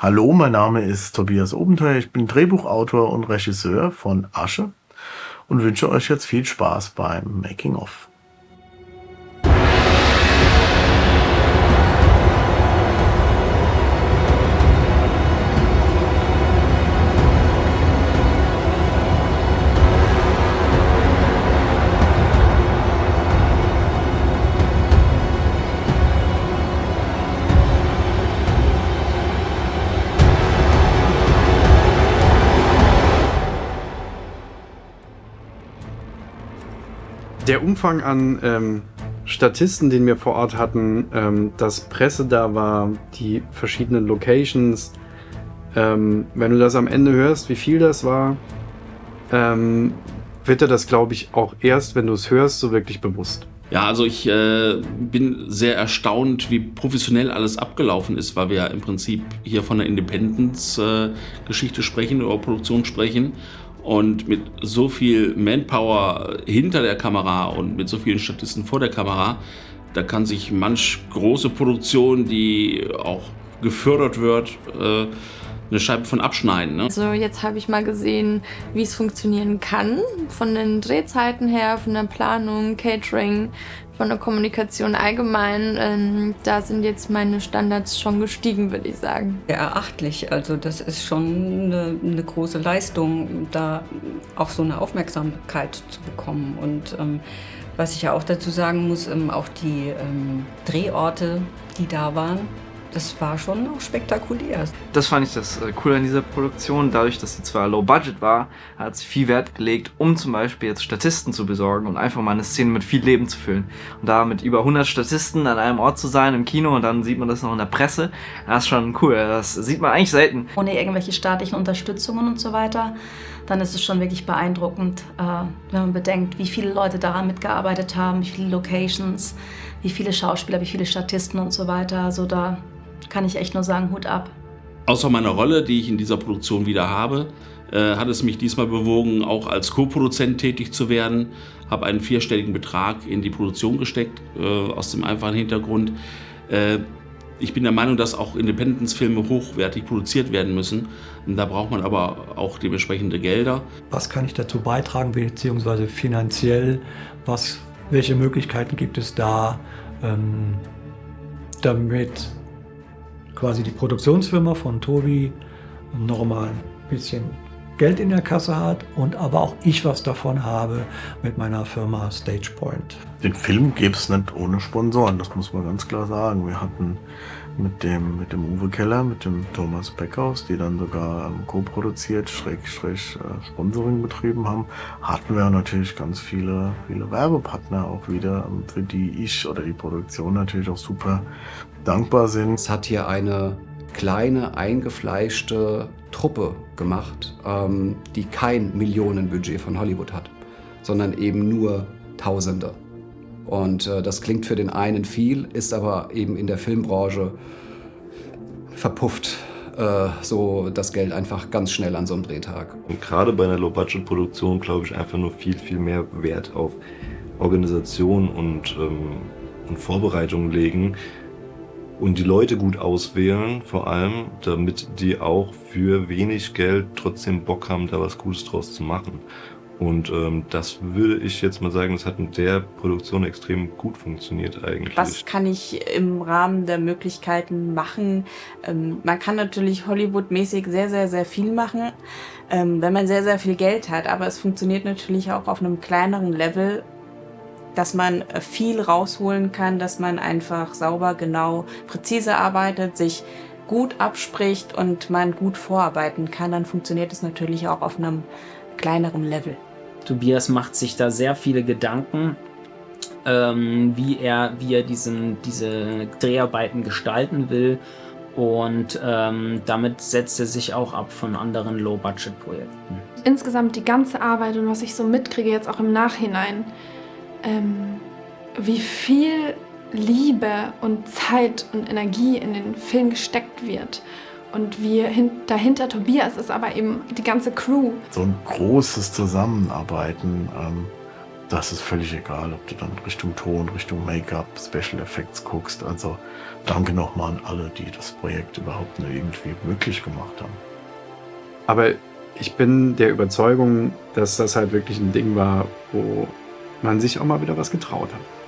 Hallo, mein Name ist Tobias Obenteuer, ich bin Drehbuchautor und Regisseur von Asche und wünsche euch jetzt viel Spaß beim Making-of. Der Umfang an Statisten, den wir vor Ort hatten, dass Presse da war, die verschiedenen Locations, wenn du das am Ende hörst, wie viel das war, wird dir das, glaube ich, auch erst, wenn du es hörst, so wirklich bewusst. Ja, also ich bin sehr erstaunt, wie professionell alles abgelaufen ist, weil wir ja im Prinzip hier von der Independence-Geschichte sprechen oder Produktion sprechen. Und mit so viel Manpower hinter der Kamera und mit so vielen Statisten vor der Kamera, da kann sich manch große Produktion, die auch gefördert wird, eine Scheibe von abschneiden. Ne? Also jetzt habe ich mal gesehen, wie es funktionieren kann. Von den Drehzeiten her, von der Planung, Catering, von der Kommunikation allgemein. Da sind jetzt meine Standards schon gestiegen, würde ich sagen. Erachtlich. Also das ist schon eine große Leistung, da auch so eine Aufmerksamkeit zu bekommen. Und was ich ja auch dazu sagen muss, auch die Drehorte, die da waren, das war schon auch spektakulär. Das fand ich das Coole an dieser Produktion. Dadurch, dass sie zwar low budget war, hat sie viel Wert gelegt, um zum Beispiel jetzt Statisten zu besorgen und einfach mal eine Szene mit viel Leben zu füllen. Und da mit über 100 Statisten an einem Ort zu sein im Kino und dann sieht man das noch in der Presse, das ist schon cool. Das sieht man eigentlich selten. Ohne irgendwelche staatlichen Unterstützungen und so weiter, dann ist es schon wirklich beeindruckend, wenn man bedenkt, wie viele Leute daran mitgearbeitet haben, wie viele Locations, wie viele Schauspieler, wie viele Statisten und so weiter. Also da kann ich echt nur sagen, Hut ab. Außer meiner Rolle, die ich in dieser Produktion wieder habe, hat es mich diesmal bewogen, auch als Co-Produzent tätig zu werden. Habe einen 4-stelligen Betrag in die Produktion gesteckt, aus dem einfachen Hintergrund. Ich bin der Meinung, dass auch Independence-Filme hochwertig produziert werden müssen. Und da braucht man aber auch dementsprechende Gelder. Was kann ich dazu beitragen, beziehungsweise finanziell? Welche Möglichkeiten gibt es da, damit quasi die Produktionsfirma von Tobi nochmal ein bisschen Geld in der Kasse hat und aber auch ich was davon habe mit meiner Firma StagePoint. Den Film gäbe es nicht ohne Sponsoren, das muss man ganz klar sagen. Wir hatten mit dem Uwe Keller, mit dem Thomas Beckhaus, die dann sogar co-produziert, Sponsoring betrieben haben, hatten wir natürlich ganz viele Werbepartner auch wieder, für die ich oder die Produktion natürlich auch super dankbar sind. Es hat hier eine kleine, eingefleischte Truppe gemacht, die kein Millionenbudget von Hollywood hat, sondern eben nur Tausende. Und das klingt für den einen viel, ist aber eben in der Filmbranche verpufft so das Geld einfach ganz schnell an so einem Drehtag. Und gerade bei einer Low-Budget-Produktion glaube ich einfach nur viel, viel mehr Wert auf Organisation und Vorbereitung legen. Und die Leute gut auswählen, vor allem, damit die auch für wenig Geld trotzdem Bock haben, da was Gutes draus zu machen. Und das würde ich jetzt mal sagen, das hat in der Produktion extrem gut funktioniert eigentlich. Was kann ich im Rahmen der Möglichkeiten machen? Man kann natürlich Hollywood-mäßig sehr, sehr, sehr viel machen, wenn man sehr, sehr viel Geld hat. Aber es funktioniert natürlich auch auf einem kleineren Level, dass man viel rausholen kann, dass man einfach sauber, genau, präzise arbeitet, sich gut abspricht und man gut vorarbeiten kann. Dann funktioniert es natürlich auch auf einem kleineren Level. Tobias macht sich da sehr viele Gedanken, wie er diese Dreharbeiten gestalten will. Und damit setzt er sich auch ab von anderen Low-Budget-Projekten. Insgesamt die ganze Arbeit und was ich so mitkriege jetzt auch im Nachhinein, wie viel Liebe und Zeit und Energie in den Film gesteckt wird. Und wie dahinter Tobias ist aber eben die ganze Crew. So ein großes Zusammenarbeiten, das ist völlig egal, ob du dann Richtung Ton, Richtung Make-up, Special Effects guckst. Also danke nochmal an alle, die das Projekt überhaupt nur irgendwie möglich gemacht haben. Aber ich bin der Überzeugung, dass das halt wirklich ein Ding war, wo man sich auch mal wieder was getraut hat.